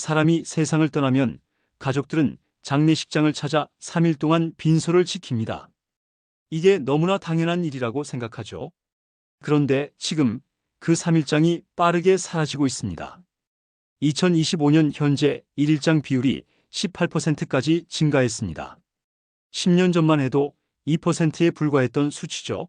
사람이 세상을 떠나면 가족들은 장례식장을 찾아 3일 동안 빈소를 지킵니다. 이게 너무나 당연한 일이라고 생각하죠. 그런데 지금 그 3일장이 빠르게 사라지고 있습니다. 2025년 현재 1일장 비율이 18%까지 증가했습니다. 10년 전만 해도 2%에 불과했던 수치죠.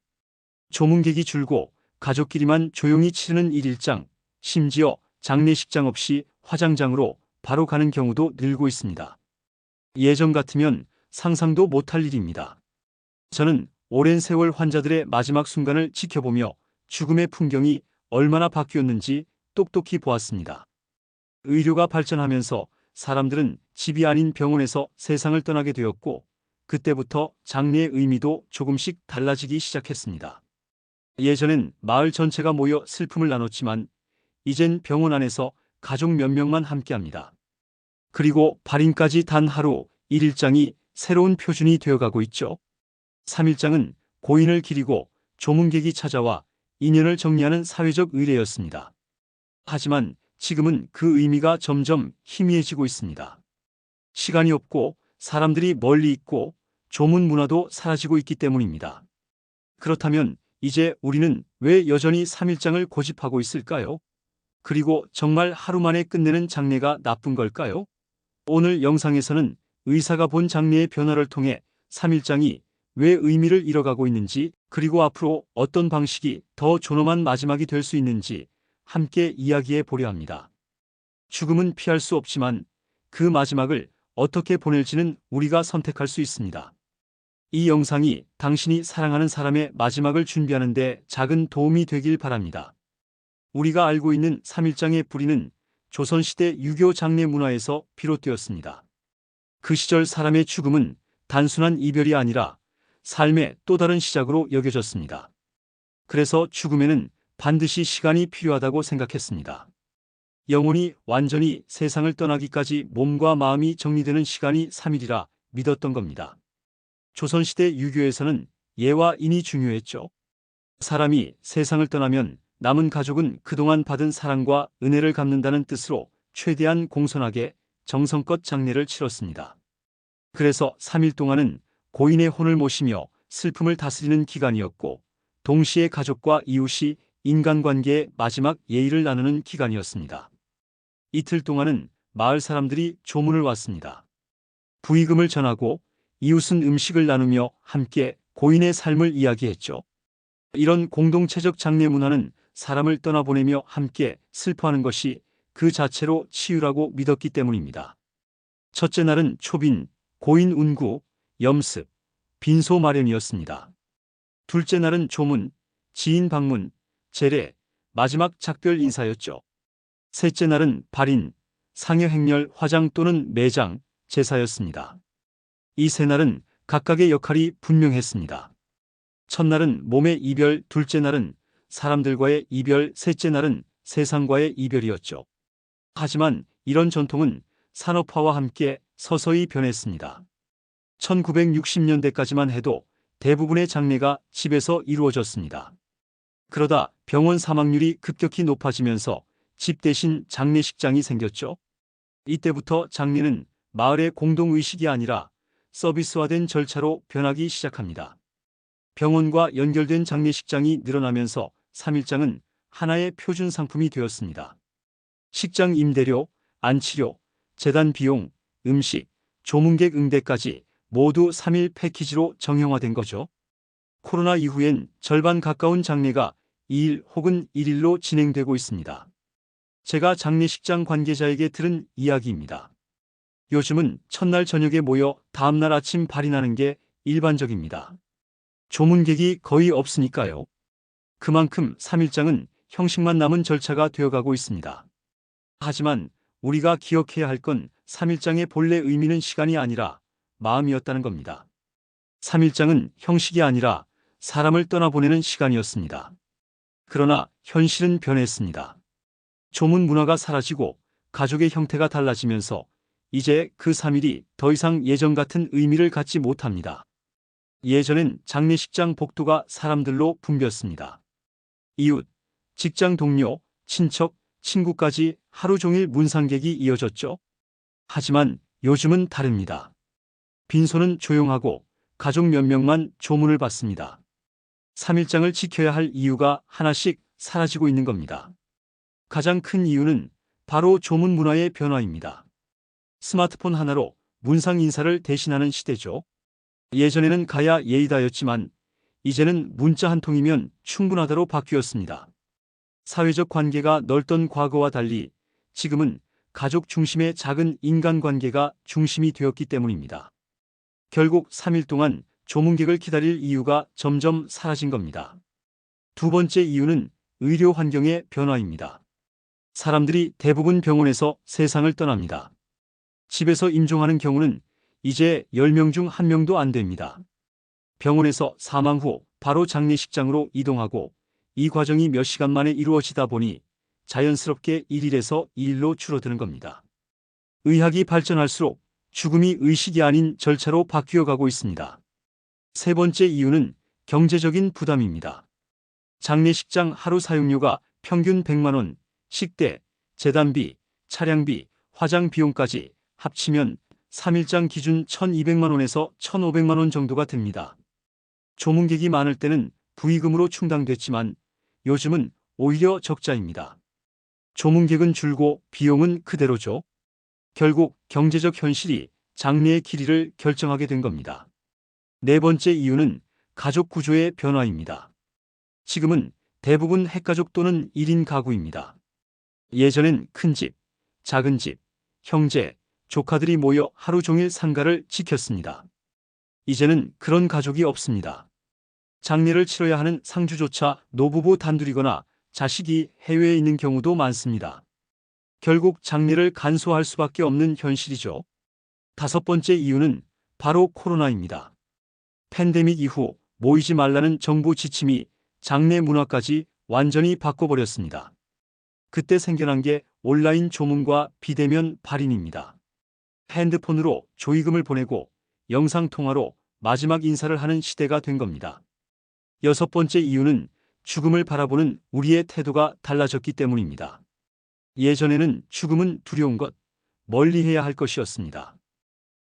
조문객이 줄고 가족끼리만 조용히 치르는 1일장, 심지어 장례식장 없이 화장장으로 바로 가는 경우도 늘고 있습니다. 예전 같으면 상상도 못할 일입니다. 저는 오랜 세월 환자들의 마지막 순간을 지켜보며 죽음의 풍경이 얼마나 바뀌었는지 똑똑히 보았습니다. 의료가 발전하면서 사람들은 집이 아닌 병원에서 세상을 떠나게 되었고, 그때부터 장례의 의미도 조금씩 달라지기 시작했습니다. 예전엔 마을 전체가 모여 슬픔을 나눴지만 이젠 병원 안에서 가족 몇 명만 함께합니다. 그리고 발인까지 단 하루 1일장이 새로운 표준이 되어가고 있죠. 3일장은 고인을 기리고 조문객이 찾아와 인연을 정리하는 사회적 의례였습니다. 하지만 지금은 그 의미가 점점 희미해지고 있습니다. 시간이 없고 사람들이 멀리 있고 조문 문화도 사라지고 있기 때문입니다. 그렇다면 이제 우리는 왜 여전히 3일장을 고집하고 있을까요? 그리고 정말 하루 만에 끝내는 장례가 나쁜 걸까요? 오늘 영상에서는 의사가 본 장례의 변화를 통해 3일장이 왜 의미를 잃어가고 있는지, 그리고 앞으로 어떤 방식이 더 존엄한 마지막이 될 수 있는지 함께 이야기해 보려 합니다. 죽음은 피할 수 없지만 그 마지막을 어떻게 보낼지는 우리가 선택할 수 있습니다. 이 영상이 당신이 사랑하는 사람의 마지막을 준비하는 데 작은 도움이 되길 바랍니다. 우리가 알고 있는 3일장의 뿌리는 조선시대 유교 장례 문화에서 비롯되었습니다. 그 시절 사람의 죽음은 단순한 이별이 아니라 삶의 또 다른 시작으로 여겨졌습니다. 그래서 죽음에는 반드시 시간이 필요하다고 생각했습니다. 영혼이 완전히 세상을 떠나기까지 몸과 마음이 정리되는 시간이 3일이라 믿었던 겁니다. 조선시대 유교에서는 예와 인이 중요했죠. 사람이 세상을 떠나면 남은 가족은 그동안 받은 사랑과 은혜를 갚는다는 뜻으로 최대한 공손하게 정성껏 장례를 치렀습니다. 그래서 3일 동안은 고인의 혼을 모시며 슬픔을 다스리는 기간이었고, 동시에 가족과 이웃이 인간관계의 마지막 예의를 나누는 기간이었습니다. 이틀 동안은 마을 사람들이 조문을 왔습니다. 부의금을 전하고 이웃은 음식을 나누며 함께 고인의 삶을 이야기했죠. 이런 공동체적 장례 문화는 사람을 떠나보내며 함께 슬퍼하는 것이 그 자체로 치유라고 믿었기 때문입니다. 첫째 날은 초빈, 고인 운구, 염습, 빈소 마련이었습니다. 둘째 날은 조문, 지인 방문, 제례, 마지막 작별 인사였죠. 셋째 날은 발인, 상여 행렬, 화장 또는 매장, 제사였습니다. 이 세 날은 각각의 역할이 분명했습니다. 첫날은 몸의 이별, 둘째 날은 사람들과의 이별, 셋째 날은 세상과의 이별이었죠. 하지만 이런 전통은 산업화와 함께 서서히 변했습니다. 1960년대까지만 해도 대부분의 장례가 집에서 이루어졌습니다. 그러다 병원 사망률이 급격히 높아지면서 집 대신 장례식장이 생겼죠. 이때부터 장례는 마을의 공동의식이 아니라 서비스화된 절차로 변하기 시작합니다. 병원과 연결된 장례식장이 늘어나면서 3일장은 하나의 표준 상품이 되었습니다. 식장 임대료, 안치료, 재단 비용, 음식, 조문객 응대까지 모두 3일 패키지로 정형화된 거죠. 코로나 이후엔 절반 가까운 장례가 2일 혹은 1일로 진행되고 있습니다. 제가 장례식장 관계자에게 들은 이야기입니다. 요즘은 첫날 저녁에 모여 다음날 아침 발인하는 게 일반적입니다. 조문객이 거의 없으니까요. 그만큼 3일장은 형식만 남은 절차가 되어가고 있습니다. 하지만 우리가 기억해야 할 건 3일장의 본래 의미는 시간이 아니라 마음이었다는 겁니다. 3일장은 형식이 아니라 사람을 떠나보내는 시간이었습니다. 그러나 현실은 변했습니다. 조문 문화가 사라지고 가족의 형태가 달라지면서 이제 그 3일이 더 이상 예전 같은 의미를 갖지 못합니다. 예전엔 장례식장 복도가 사람들로 붐볐습니다. 이웃, 직장 동료, 친척, 친구까지 하루 종일 문상객이 이어졌죠. 하지만 요즘은 다릅니다. 빈소는 조용하고 가족 몇 명만 조문을 받습니다. 3일장을 지켜야 할 이유가 하나씩 사라지고 있는 겁니다. 가장 큰 이유는 바로 조문 문화의 변화입니다. 스마트폰 하나로 문상 인사를 대신하는 시대죠. 예전에는 가야 예의다였지만 이제는 문자 한 통이면 충분하다로 바뀌었습니다. 사회적 관계가 넓던 과거와 달리 지금은 가족 중심의 작은 인간관계가 중심이 되었기 때문입니다. 결국 3일 동안 조문객을 기다릴 이유가 점점 사라진 겁니다. 두 번째 이유는 의료 환경의 변화입니다. 사람들이 대부분 병원에서 세상을 떠납니다. 집에서 임종하는 경우는 이제 10명 중 1명도 안 됩니다. 병원에서 사망 후 바로 장례식장으로 이동하고 이 과정이 몇 시간 만에 이루어지다 보니 자연스럽게 1일에서 2일로 줄어드는 겁니다. 의학이 발전할수록 죽음이 의식이 아닌 절차로 바뀌어 가고 있습니다. 세 번째 이유는 경제적인 부담입니다. 장례식장 하루 사용료가 평균 100만 원, 식대, 제단비, 차량비, 화장 비용까지 합치면 3일장 기준 1,200만 원에서 1,500만 원 정도가 됩니다. 조문객이 많을 때는 부의금으로 충당됐지만 요즘은 오히려 적자입니다. 조문객은 줄고 비용은 그대로죠. 결국 경제적 현실이 장례의 길이를 결정하게 된 겁니다. 네 번째 이유는 가족 구조의 변화입니다. 지금은 대부분 핵가족 또는 1인 가구입니다. 예전엔 큰 집, 작은 집, 형제, 조카들이 모여 하루 종일 상가를 지켰습니다. 이제는 그런 가족이 없습니다. 장례를 치러야 하는 상주조차 노부부 단둘이거나 자식이 해외에 있는 경우도 많습니다. 결국 장례를 간소화할 수밖에 없는 현실이죠. 다섯 번째 이유는 바로 코로나입니다. 팬데믹 이후 모이지 말라는 정부 지침이 장례 문화까지 완전히 바꿔버렸습니다. 그때 생겨난 게 온라인 조문과 비대면 발인입니다. 핸드폰으로 조의금을 보내고 영상통화로 마지막 인사를 하는 시대가 된 겁니다. 여섯 번째 이유는 죽음을 바라보는 우리의 태도가 달라졌기 때문입니다. 예전에는 죽음은 두려운 것, 멀리해야 할 것이었습니다.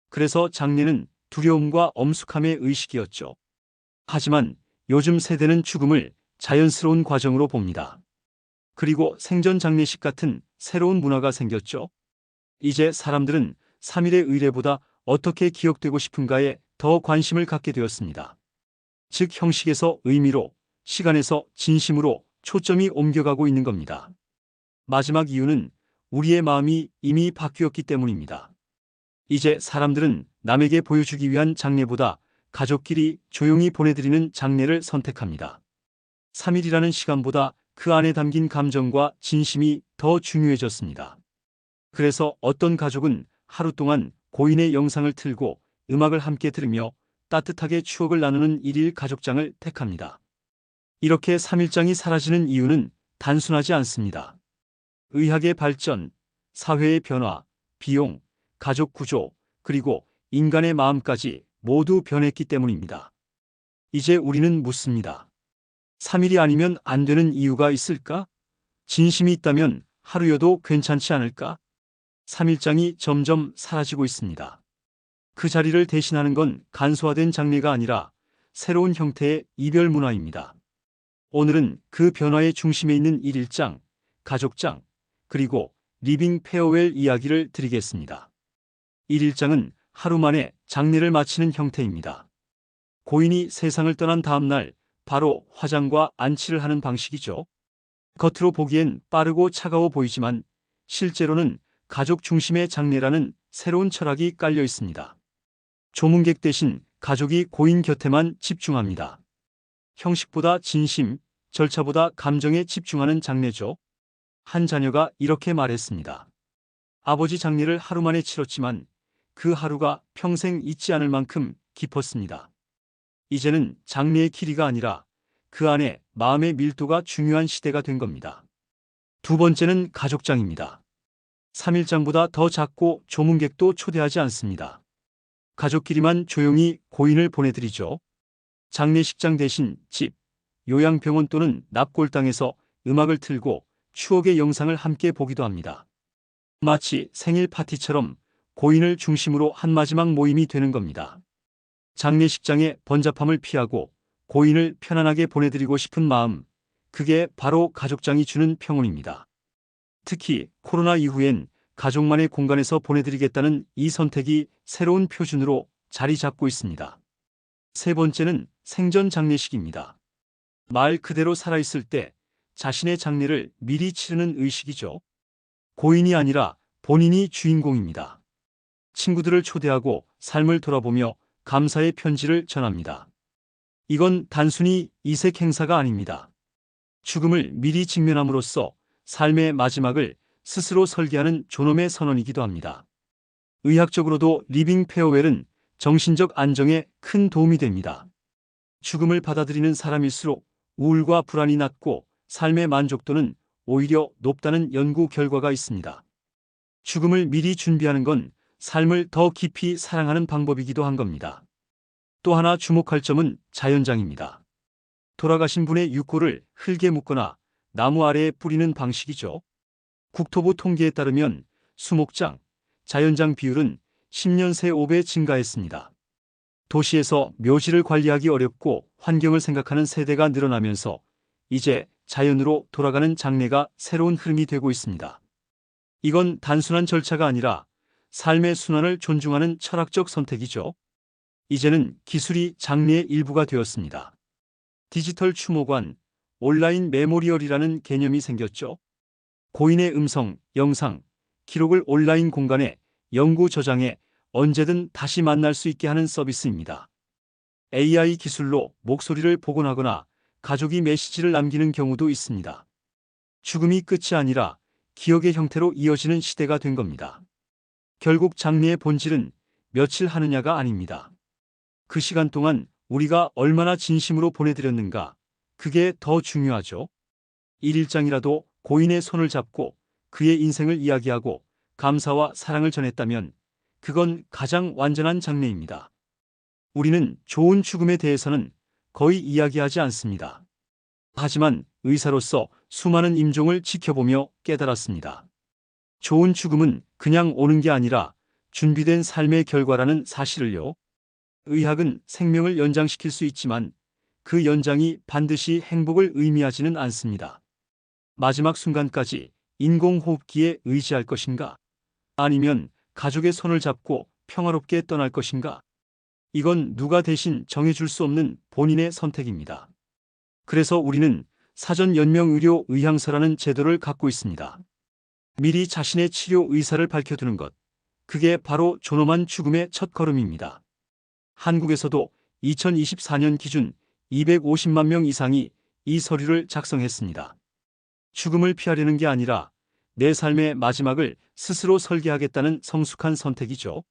그래서 장례는 두려움과 엄숙함의 의식이었죠. 하지만 요즘 세대는 죽음을 자연스러운 과정으로 봅니다. 그리고 생전 장례식 같은 새로운 문화가 생겼죠. 이제 사람들은 3일의 의례보다 어떻게 기억되고 싶은가에 더 관심을 갖게 되었습니다. 즉 형식에서 의미로, 시간에서 진심으로 초점이 옮겨가고 있는 겁니다. 마지막 이유는 우리의 마음이 이미 바뀌었기 때문입니다. 이제 사람들은 남에게 보여주기 위한 장례보다 가족끼리 조용히 보내드리는 장례를 선택합니다. 3일이라는 시간보다 그 안에 담긴 감정과 진심이 더 중요해졌습니다. 그래서 어떤 가족은 하루 동안 고인의 영상을 틀고 음악을 함께 들으며 따뜻하게 추억을 나누는 1일 가족장을 택합니다. 이렇게 3일장이 사라지는 이유는 단순하지 않습니다. 의학의 발전, 사회의 변화, 비용, 가족 구조, 그리고 인간의 마음까지 모두 변했기 때문입니다. 이제 우리는 묻습니다. 3일이 아니면 안 되는 이유가 있을까? 진심이 있다면 하루여도 괜찮지 않을까? 3일장이 점점 사라지고 있습니다. 그 자리를 대신하는 건 간소화된 장례가 아니라 새로운 형태의 이별 문화입니다. 오늘은 그 변화의 중심에 있는 1일장, 가족장, 그리고 리빙 페어웰 이야기를 드리겠습니다. 1일장은 하루 만에 장례를 마치는 형태입니다. 고인이 세상을 떠난 다음 날 바로 화장과 안치를 하는 방식이죠. 겉으로 보기엔 빠르고 차가워 보이지만 실제로는 가족 중심의 장례라는 새로운 철학이 깔려 있습니다. 조문객 대신 가족이 고인 곁에만 집중합니다. 형식보다 진심, 절차보다 감정에 집중하는 장례죠. 한 자녀가 이렇게 말했습니다. 아버지 장례를 하루 만에 치렀지만 그 하루가 평생 잊지 않을 만큼 깊었습니다. 이제는 장례의 길이가 아니라 그 안에 마음의 밀도가 중요한 시대가 된 겁니다. 두 번째는 가족장입니다. 3일장보다 더 작고 조문객도 초대하지 않습니다. 가족끼리만 조용히 고인을 보내드리죠. 장례식장 대신 집, 요양병원 또는 납골당에서 음악을 틀고 추억의 영상을 함께 보기도 합니다. 마치 생일 파티처럼 고인을 중심으로 한 마지막 모임이 되는 겁니다. 장례식장의 번잡함을 피하고 고인을 편안하게 보내드리고 싶은 마음, 그게 바로 가족장이 주는 평온입니다. 특히 코로나 이후엔 가족만의 공간에서 보내드리겠다는 이 선택이 새로운 표준으로 자리 잡고 있습니다. 세 번째는 생전 장례식입니다. 말 그대로 살아있을 때 자신의 장례를 미리 치르는 의식이죠. 고인이 아니라 본인이 주인공입니다. 친구들을 초대하고 삶을 돌아보며 감사의 편지를 전합니다. 이건 단순히 이색 행사가 아닙니다. 죽음을 미리 직면함으로써 삶의 마지막을 스스로 설계하는 존엄의 선언이기도 합니다. 의학적으로도 리빙 페어웰은 정신적 안정에 큰 도움이 됩니다. 죽음을 받아들이는 사람일수록 우울과 불안이 낮고 삶의 만족도는 오히려 높다는 연구 결과가 있습니다. 죽음을 미리 준비하는 건 삶을 더 깊이 사랑하는 방법이기도 한 겁니다. 또 하나 주목할 점은 자연장입니다. 돌아가신 분의 유골을 흙에 묻거나 나무 아래에 뿌리는 방식이죠. 국토부 통계에 따르면 수목장, 자연장 비율은 10년 새 5배 증가했습니다. 도시에서 묘지를 관리하기 어렵고 환경을 생각하는 세대가 늘어나면서 이제 자연으로 돌아가는 장례가 새로운 흐름이 되고 있습니다. 이건 단순한 절차가 아니라 삶의 순환을 존중하는 철학적 선택이죠. 이제는 기술이 장례의 일부가 되었습니다. 디지털 추모관, 온라인 메모리얼이라는 개념이 생겼죠. 고인의 음성, 영상, 기록을 온라인 공간에 영구 저장해 언제든 다시 만날 수 있게 하는 서비스입니다. AI 기술로 목소리를 복원하거나 가족이 메시지를 남기는 경우도 있습니다. 죽음이 끝이 아니라 기억의 형태로 이어지는 시대가 된 겁니다. 결국 장례의 본질은 며칠 하느냐가 아닙니다. 그 시간 동안 우리가 얼마나 진심으로 보내드렸는가, 그게 더 중요하죠. 1일장이라도 고인의 손을 잡고 그의 인생을 이야기하고 감사와 사랑을 전했다면 그건 가장 완전한 장례입니다. 우리는 좋은 죽음에 대해서는 거의 이야기하지 않습니다. 하지만 의사로서 수많은 임종을 지켜보며 깨달았습니다. 좋은 죽음은 그냥 오는 게 아니라 준비된 삶의 결과라는 사실을요. 의학은 생명을 연장시킬 수 있지만 그 연장이 반드시 행복을 의미하지는 않습니다. 마지막 순간까지 인공호흡기에 의지할 것인가? 아니면 가족의 손을 잡고 평화롭게 떠날 것인가? 이건 누가 대신 정해줄 수 없는 본인의 선택입니다. 그래서 우리는 사전 연명 의료 의향서라는 제도를 갖고 있습니다. 미리 자신의 치료 의사를 밝혀두는 것, 그게 바로 존엄한 죽음의 첫걸음입니다. 한국에서도 2024년 기준 250만 명 이상이 이 서류를 작성했습니다. 죽음을 피하려는 게 아니라 내 삶의 마지막을 스스로 설계하겠다는 성숙한 선택이죠.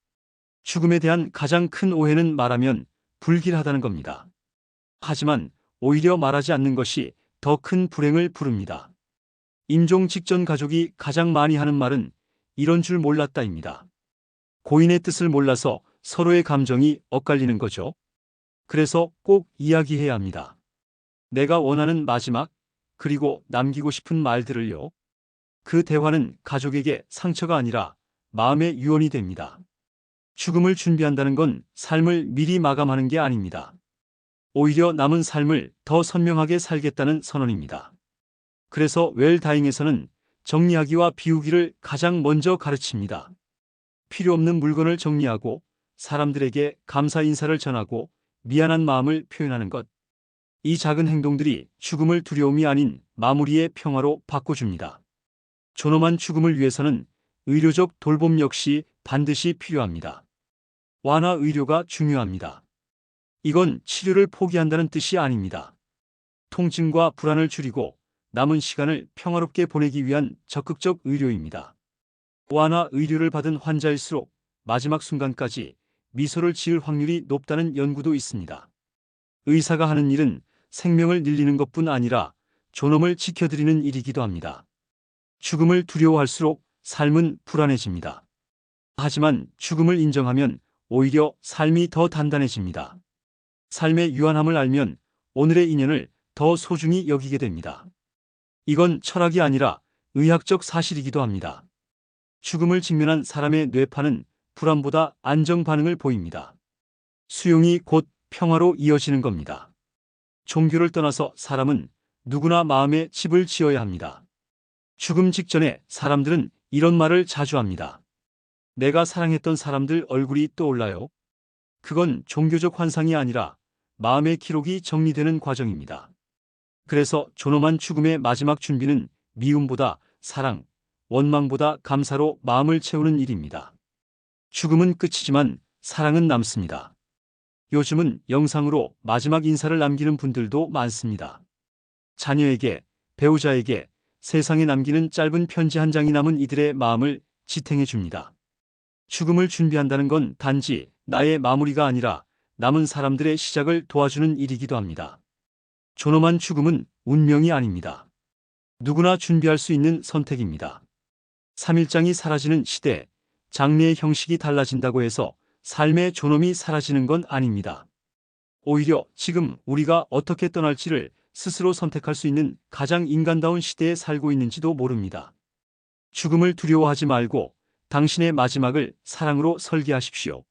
죽음에 대한 가장 큰 오해는 말하면 불길하다는 겁니다. 하지만 오히려 말하지 않는 것이 더 큰 불행을 부릅니다. 임종 직전 가족이 가장 많이 하는 말은 이런 줄 몰랐다입니다. 고인의 뜻을 몰라서 서로의 감정이 엇갈리는 거죠. 그래서 꼭 이야기해야 합니다. 내가 원하는 마지막, 그리고 남기고 싶은 말들을요. 그 대화는 가족에게 상처가 아니라 마음의 유언이 됩니다. 죽음을 준비한다는 건 삶을 미리 마감하는 게 아닙니다. 오히려 남은 삶을 더 선명하게 살겠다는 선언입니다. 그래서 웰다잉에서는 정리하기와 비우기를 가장 먼저 가르칩니다. 필요 없는 물건을 정리하고 사람들에게 감사 인사를 전하고 미안한 마음을 표현하는 것. 이 작은 행동들이 죽음을 두려움이 아닌 마무리의 평화로 바꿔줍니다. 존엄한 죽음을 위해서는 의료적 돌봄 역시 반드시 필요합니다. 완화 의료가 중요합니다. 이건 치료를 포기한다는 뜻이 아닙니다. 통증과 불안을 줄이고 남은 시간을 평화롭게 보내기 위한 적극적 의료입니다. 완화 의료를 받은 환자일수록 마지막 순간까지 미소를 지을 확률이 높다는 연구도 있습니다. 의사가 하는 일은 생명을 늘리는 것뿐 아니라 존엄을 지켜드리는 일이기도 합니다. 죽음을 두려워할수록 삶은 불안해집니다. 하지만 죽음을 인정하면 오히려 삶이 더 단단해집니다. 삶의 유한함을 알면 오늘의 인연을 더 소중히 여기게 됩니다. 이건 철학이 아니라 의학적 사실이기도 합니다. 죽음을 직면한 사람의 뇌파는 불안보다 안정 반응을 보입니다. 수용이 곧 평화로 이어지는 겁니다. 종교를 떠나서 사람은 누구나 마음에 집을 지어야 합니다. 죽음 직전에 사람들은 이런 말을 자주 합니다. 내가 사랑했던 사람들 얼굴이 떠올라요. 그건 종교적 환상이 아니라 마음의 기록이 정리되는 과정입니다. 그래서 존엄한 죽음의 마지막 준비는 미움보다 사랑, 원망보다 감사로 마음을 채우는 일입니다. 죽음은 끝이지만 사랑은 남습니다. 요즘은 영상으로 마지막 인사를 남기는 분들도 많습니다. 자녀에게, 배우자에게 세상에 남기는 짧은 편지 한 장이 남은 이들의 마음을 지탱해 줍니다. 죽음을 준비한다는 건 단지 나의 마무리가 아니라 남은 사람들의 시작을 도와주는 일이기도 합니다. 존엄한 죽음은 운명이 아닙니다. 누구나 준비할 수 있는 선택입니다. 3일장이 사라지는 시대, 장례의 형식이 달라진다고 해서 삶의 존엄이 사라지는 건 아닙니다. 오히려 지금 우리가 어떻게 떠날지를 스스로 선택할 수 있는 가장 인간다운 시대에 살고 있는지도 모릅니다. 죽음을 두려워하지 말고 당신의 마지막을 사랑으로 설계하십시오.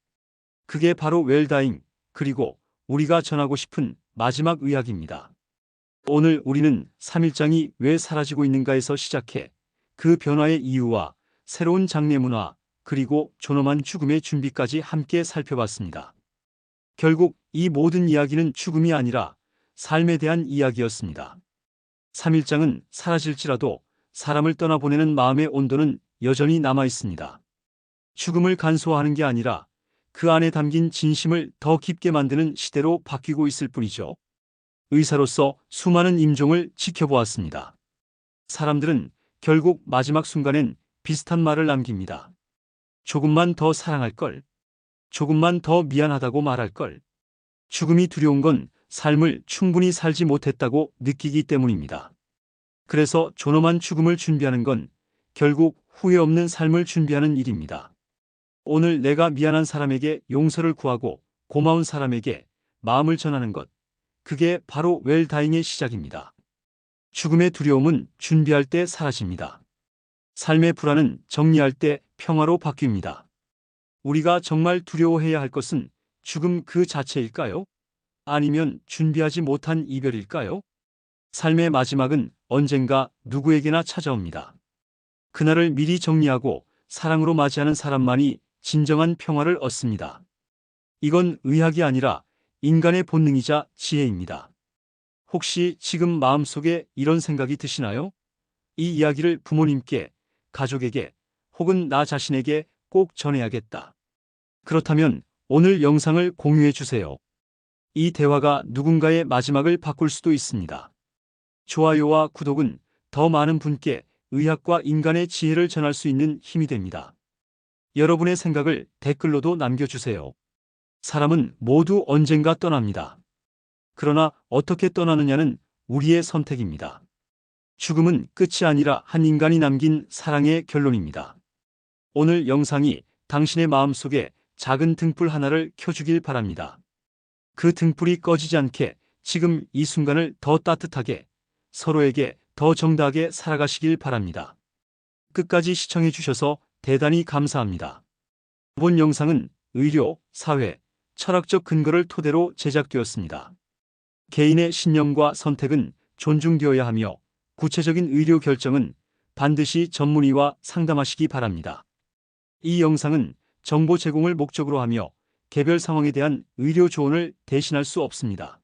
그게 바로 웰다잉, 그리고 우리가 전하고 싶은 마지막 의학입니다. 오늘 우리는 3일장이 왜 사라지고 있는가에서 시작해 그 변화의 이유와 새로운 장례 문화, 그리고 존엄한 죽음의 준비까지 함께 살펴봤습니다. 결국 이 모든 이야기는 죽음이 아니라 삶에 대한 이야기였습니다. 3일장은 사라질지라도 사람을 떠나보내는 마음의 온도는 여전히 남아 있습니다. 죽음을 간소화하는 게 아니라 그 안에 담긴 진심을 더 깊게 만드는 시대로 바뀌고 있을 뿐이죠. 의사로서 수많은 임종을 지켜보았습니다. 사람들은 결국 마지막 순간엔 비슷한 말을 남깁니다. 조금만 더 사랑할 걸. 조금만 더 미안하다고 말할 걸. 죽음이 두려운 건 삶을 충분히 살지 못했다고 느끼기 때문입니다. 그래서 존엄한 죽음을 준비하는 건 결국 후회 없는 삶을 준비하는 일입니다. 오늘 내가 미안한 사람에게 용서를 구하고 고마운 사람에게 마음을 전하는 것, 그게 바로 웰다잉의 시작입니다. 죽음의 두려움은 준비할 때 사라집니다. 삶의 불안은 정리할 때 평화로 바뀝니다. 우리가 정말 두려워해야 할 것은 죽음 그 자체일까요? 아니면 준비하지 못한 이별일까요? 삶의 마지막은 언젠가 누구에게나 찾아옵니다. 그날을 미리 정리하고 사랑으로 맞이하는 사람만이 진정한 평화를 얻습니다. 이건 의학이 아니라 인간의 본능이자 지혜입니다. 혹시 지금 마음속에 이런 생각이 드시나요? 이 이야기를 부모님께, 가족에게, 혹은 나 자신에게 꼭 전해야겠다. 그렇다면 오늘 영상을 공유해 주세요. 이 대화가 누군가의 마지막을 바꿀 수도 있습니다. 좋아요와 구독은 더 많은 분께 의학과 인간의 지혜를 전할 수 있는 힘이 됩니다. 여러분의 생각을 댓글로도 남겨주세요. 사람은 모두 언젠가 떠납니다. 그러나 어떻게 떠나느냐는 우리의 선택입니다. 죽음은 끝이 아니라 한 인간이 남긴 사랑의 결론입니다. 오늘 영상이 당신의 마음속에 작은 등불 하나를 켜주길 바랍니다. 그 등불이 꺼지지 않게 지금 이 순간을 더 따뜻하게, 서로에게 더 정다하게 살아가시길 바랍니다. 끝까지 시청해 주셔서 대단히 감사합니다. 이번 영상은 의료, 사회, 철학적 근거를 토대로 제작되었습니다. 개인의 신념과 선택은 존중되어야 하며 구체적인 의료 결정은 반드시 전문의와 상담하시기 바랍니다. 이 영상은 정보 제공을 목적으로 하며 개별 상황에 대한 의료 조언을 대신할 수 없습니다.